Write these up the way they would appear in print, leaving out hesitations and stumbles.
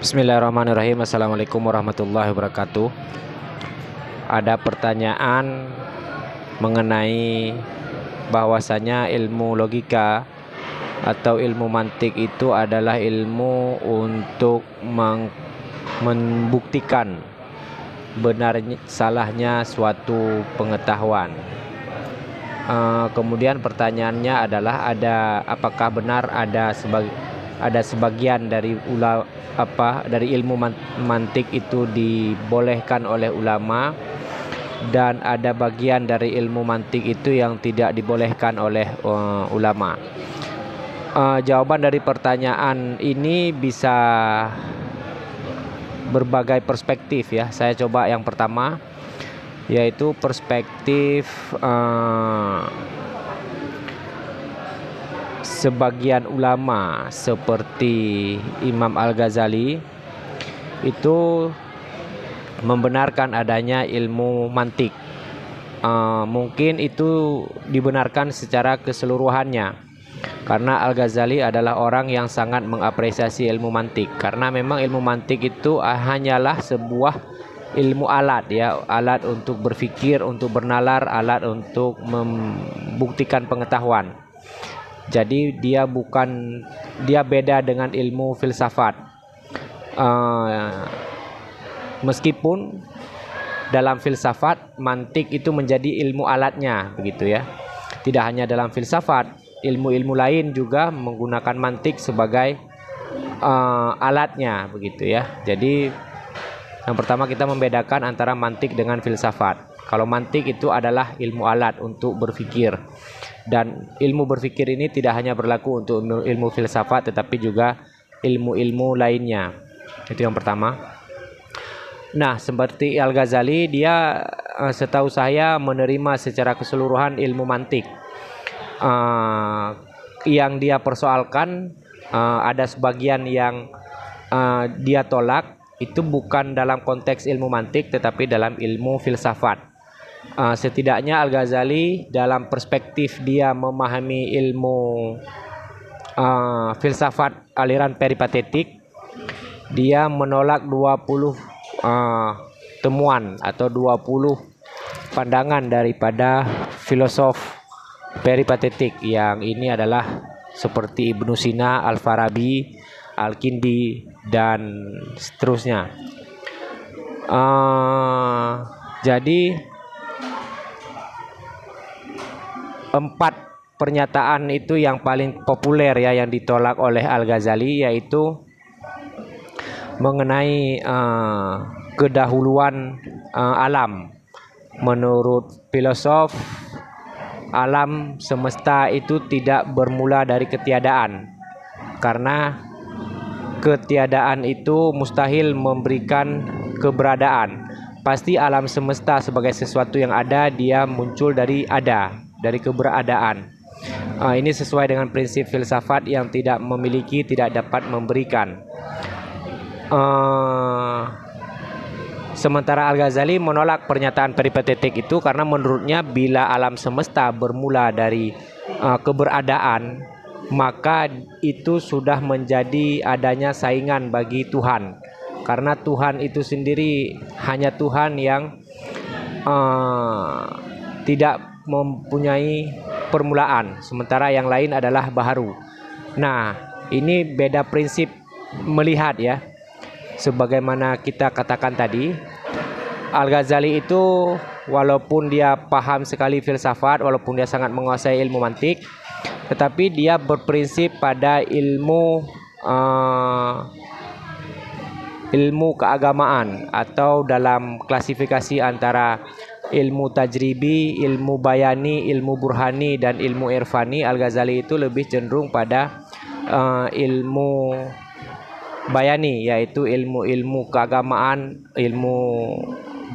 Bismillahirrahmanirrahim. Assalamualaikum warahmatullahi wabarakatuh. Ada pertanyaan mengenai bahwasanya ilmu logika atau ilmu mantik itu adalah ilmu untuk membuktikan benarnya salahnya suatu pengetahuan. Kemudian pertanyaannya adalah apakah benar ada sebagian dari dari ilmu mantik itu dibolehkan oleh ulama, dan ada bagian dari ilmu mantik itu yang tidak dibolehkan oleh ulama. Jawaban dari pertanyaan ini bisa berbagai perspektif ya. Saya coba yang pertama, yaitu perspektif sebagian ulama seperti Imam Al-Ghazali itu membenarkan adanya ilmu mantik. Mungkin itu dibenarkan secara keseluruhannya, karena Al-Ghazali adalah orang yang sangat mengapresiasi ilmu mantik, karena memang ilmu mantik itu hanyalah sebuah ilmu alat ya, alat untuk berpikir, untuk bernalar, alat untuk membuktikan pengetahuan. Jadi dia beda dengan ilmu filsafat. Meskipun dalam filsafat mantik itu menjadi ilmu alatnya begitu ya. Tidak hanya dalam filsafat, ilmu-ilmu lain juga menggunakan mantik sebagai alatnya begitu ya. Jadi yang pertama kita membedakan antara mantik dengan filsafat. Kalau mantik itu adalah ilmu alat untuk berpikir, dan ilmu berpikir ini tidak hanya berlaku untuk ilmu filsafat tetapi juga ilmu-ilmu lainnya. Itu yang pertama. Nah, seperti Al-Ghazali, dia setahu saya menerima secara keseluruhan ilmu mantik. Yang dia persoalkan, ada sebagian yang dia tolak, itu bukan dalam konteks ilmu mantik tetapi dalam ilmu filsafat. Setidaknya Al-Ghazali dalam perspektif dia memahami ilmu filsafat aliran peripatetik, dia menolak 20 temuan atau 20 pandangan daripada filosof peripatetik, yang ini adalah seperti Ibnu Sina, Al-Farabi, Al-Kindi, dan seterusnya. Jadi 4 pernyataan itu yang paling populer ya, yang ditolak oleh Al-Ghazali, yaitu mengenai kedahuluan alam. Menurut filosof, alam semesta itu tidak bermula dari ketiadaan, karena ketiadaan itu mustahil memberikan keberadaan. Pasti alam semesta sebagai sesuatu yang ada, dia muncul dari keberadaan. Ini sesuai dengan prinsip filsafat yang tidak memiliki, tidak dapat memberikan. Sementara Al-Ghazali menolak pernyataan peripatetik itu karena menurutnya bila alam semesta bermula dari keberadaan, maka itu sudah menjadi adanya saingan bagi Tuhan, karena Tuhan itu sendiri hanya Tuhan yang tidak mempunyai permulaan, sementara yang lain adalah baharu. Nah, ini beda prinsip melihat ya. Sebagaimana kita katakan tadi, Al-Ghazali itu walaupun dia paham sekali filsafat, walaupun dia sangat menguasai ilmu mantik, tetapi dia berprinsip pada ilmu keagamaan, atau dalam klasifikasi antara ilmu tajribi, ilmu bayani, ilmu burhani, dan ilmu irfani, Al-Ghazali itu lebih cenderung pada ilmu bayani, yaitu ilmu keagamaan, ilmu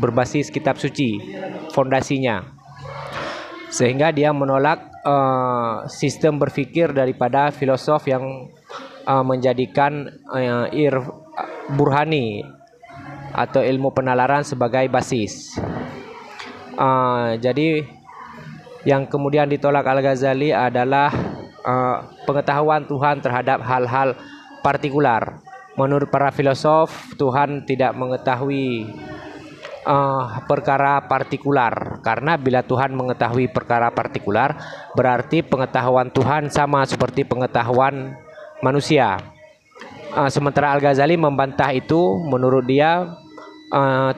berbasis kitab suci, fondasinya. Sehingga dia menolak sistem berpikir daripada filosof yang menjadikan burhani atau ilmu penalaran sebagai basis. Jadi yang kemudian ditolak Al-Ghazali adalah pengetahuan Tuhan terhadap hal-hal partikular. menurut para filosof Tuhan tidak mengetahui perkara partikular, karena bila Tuhan mengetahui perkara partikular berarti pengetahuan Tuhan sama seperti pengetahuan manusia. Sementara Al-Ghazali membantah itu. Menurut dia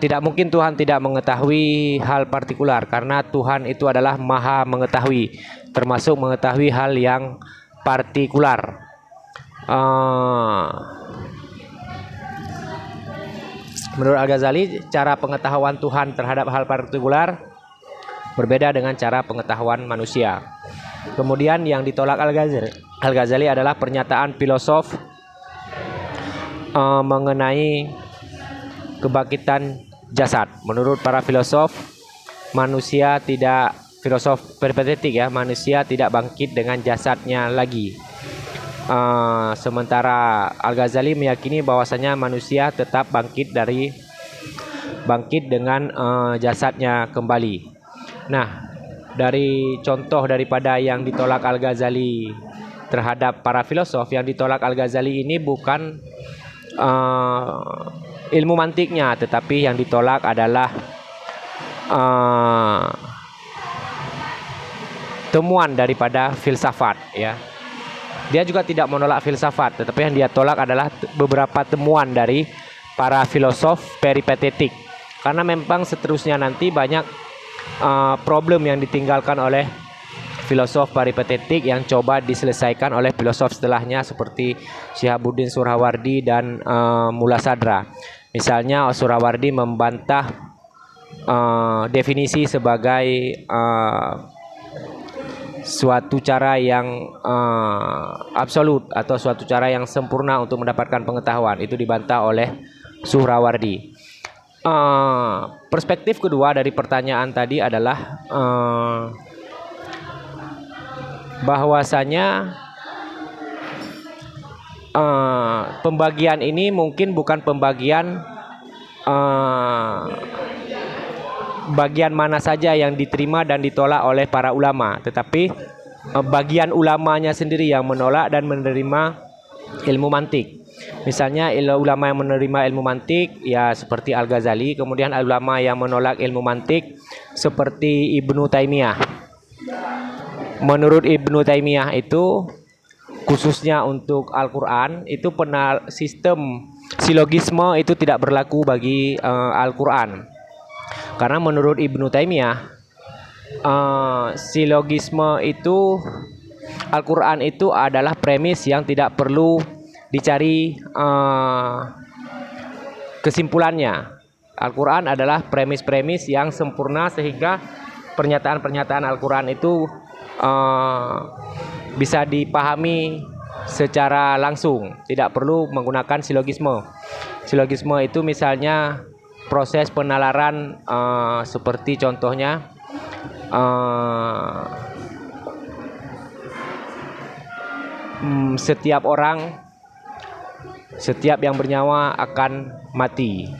tidak mungkin Tuhan tidak mengetahui hal partikular, karena Tuhan itu adalah maha mengetahui, termasuk mengetahui hal yang partikular. Menurut Al-Ghazali, cara pengetahuan Tuhan terhadap hal partikular berbeda dengan cara pengetahuan manusia. Kemudian yang ditolak Al-Ghazali adalah pernyataan filosof mengenai kebangkitan jasad. Menurut para filosof, filosof peripatetik ya, manusia tidak bangkit dengan jasadnya lagi. Sementara Al-Ghazali meyakini bahwasanya manusia tetap bangkit dengan jasadnya kembali. Nah, dari contoh daripada yang ditolak Al-Ghazali terhadap para filosof, yang ditolak Al-Ghazali ini bukan ilmu mantiknya, tetapi yang ditolak adalah temuan daripada filsafat ya. Dia juga tidak menolak filsafat, tetapi yang dia tolak adalah beberapa temuan dari para filosof peripatetik. Karena memang seterusnya nanti banyak problem yang ditinggalkan oleh filosof peripatetik yang coba diselesaikan oleh filosof setelahnya seperti Syihabuddin Suhrawardi dan Mulla Sadra. Misalnya Suhrawardi membantah definisi sebagai suatu cara yang absolut atau suatu cara yang sempurna untuk mendapatkan pengetahuan. Itu dibantah oleh Suhrawardi. Perspektif kedua dari pertanyaan tadi adalah bahwasanya pembagian ini mungkin bukan pembagian bagian mana saja yang diterima dan ditolak oleh para ulama, tetapi bagian ulamanya sendiri yang menolak dan menerima ilmu mantik. Misalnya ulama yang menerima ilmu mantik ya seperti Al-Ghazali, kemudian ulama yang menolak ilmu mantik seperti Ibnu Taimiyah. Menurut Ibnu Taimiyah itu khususnya untuk Al-Quran itu sistem silogisme itu tidak berlaku bagi Al-Quran. Karena menurut Ibnu Taimiyah silogisme itu Al-Quran itu adalah premis yang tidak perlu dicari kesimpulannya. Al-Quran adalah premis-premis yang sempurna sehingga pernyataan-pernyataan Al-Quran itu bisa dipahami secara langsung, tidak perlu menggunakan silogisme. Silogisme itu misalnya proses penalaran seperti contohnya setiap yang bernyawa akan mati.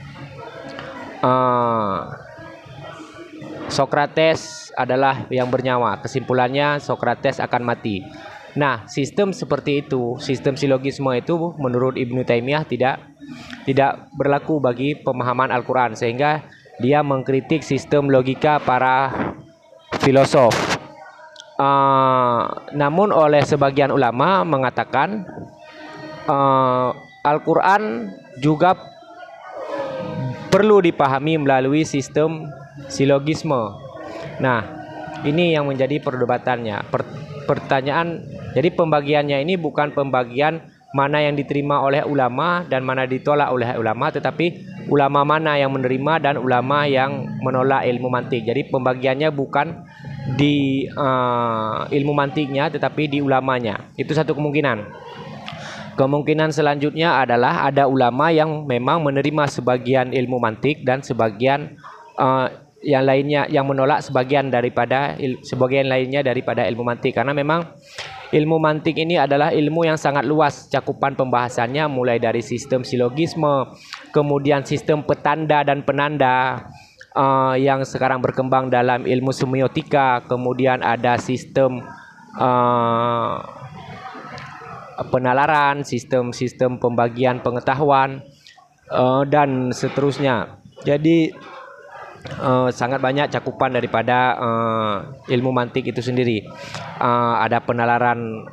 Sokrates adalah yang bernyawa, kesimpulannya Sokrates akan mati. Nah, sistem seperti itu, sistem silogisme itu menurut Ibnu Taimiyah tidak berlaku bagi pemahaman Al-Quran, sehingga dia mengkritik sistem logika para filosof. Namun oleh sebagian ulama mengatakan Al-Quran juga perlu dipahami melalui sistem silogisme. Nah, ini yang menjadi perdebatannya. Pertanyaan, jadi pembagiannya ini bukan pembagian mana yang diterima oleh ulama dan mana ditolak oleh ulama, tetapi ulama mana yang menerima dan ulama yang menolak ilmu mantik. Jadi pembagiannya bukan di ilmu mantiknya, tetapi di ulamanya. Itu satu kemungkinan. Kemungkinan selanjutnya adalah ada ulama yang memang menerima sebagian ilmu mantik dan sebagian yang lainnya yang menolak sebagian lainnya daripada ilmu mantik, karena memang ilmu mantik ini adalah ilmu yang sangat luas cakupan pembahasannya, mulai dari sistem silogisme, kemudian sistem petanda dan penanda yang sekarang berkembang dalam ilmu semiotika, kemudian ada sistem penalaran, sistem-sistem pembagian pengetahuan, dan seterusnya. Jadi sangat banyak cakupan daripada ilmu mantik itu sendiri. Ada penalaran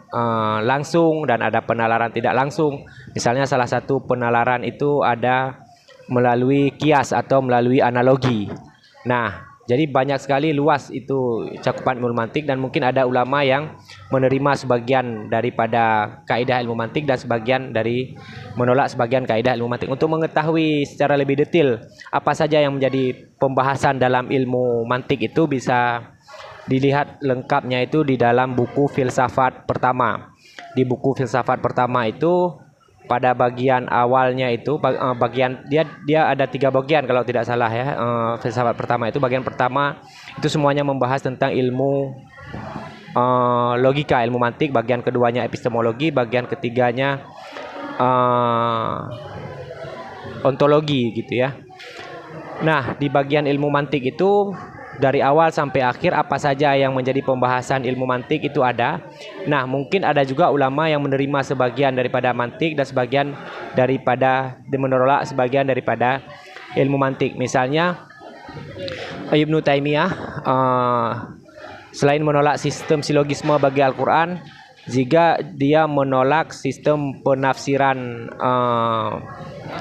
langsung dan ada penalaran tidak langsung. Misalnya salah satu penalaran itu ada melalui kias atau melalui analogi. Nah, jadi banyak sekali luas itu cakupan ilmu mantik, dan mungkin ada ulama yang menerima sebagian daripada kaidah ilmu mantik dan sebagian dari menolak sebagian kaidah ilmu mantik. Untuk mengetahui secara lebih detail apa saja yang menjadi pembahasan dalam ilmu mantik itu bisa dilihat lengkapnya itu di dalam buku filsafat pertama. Di buku filsafat pertama itu pada bagian awalnya itu bagian dia ada 3 bagian kalau tidak salah ya. Filsafat pertama itu bagian pertama itu semuanya membahas tentang ilmu logika, ilmu mantik. Bagian keduanya epistemologi, bagian ketiganya ontologi gitu ya. Nah, di bagian ilmu mantik itu dari awal sampai akhir apa saja yang menjadi pembahasan ilmu mantik itu ada. Nah, mungkin ada juga ulama yang menerima sebagian daripada mantik dan sebagian daripada menolak sebagian daripada ilmu mantik. Misalnya Ibnu Taimiyah selain menolak sistem silogisme bagi Al-Quran, juga dia menolak sistem penafsiran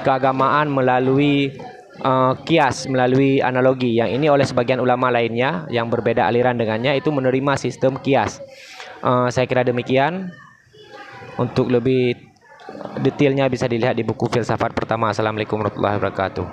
keagamaan melalui kias, melalui analogi. Yang ini oleh sebagian ulama lainnya yang berbeda aliran dengannya itu menerima sistem kias. Saya kira demikian. Untuk lebih detailnya bisa dilihat di buku filsafat pertama. Assalamualaikum warahmatullahi wabarakatuh.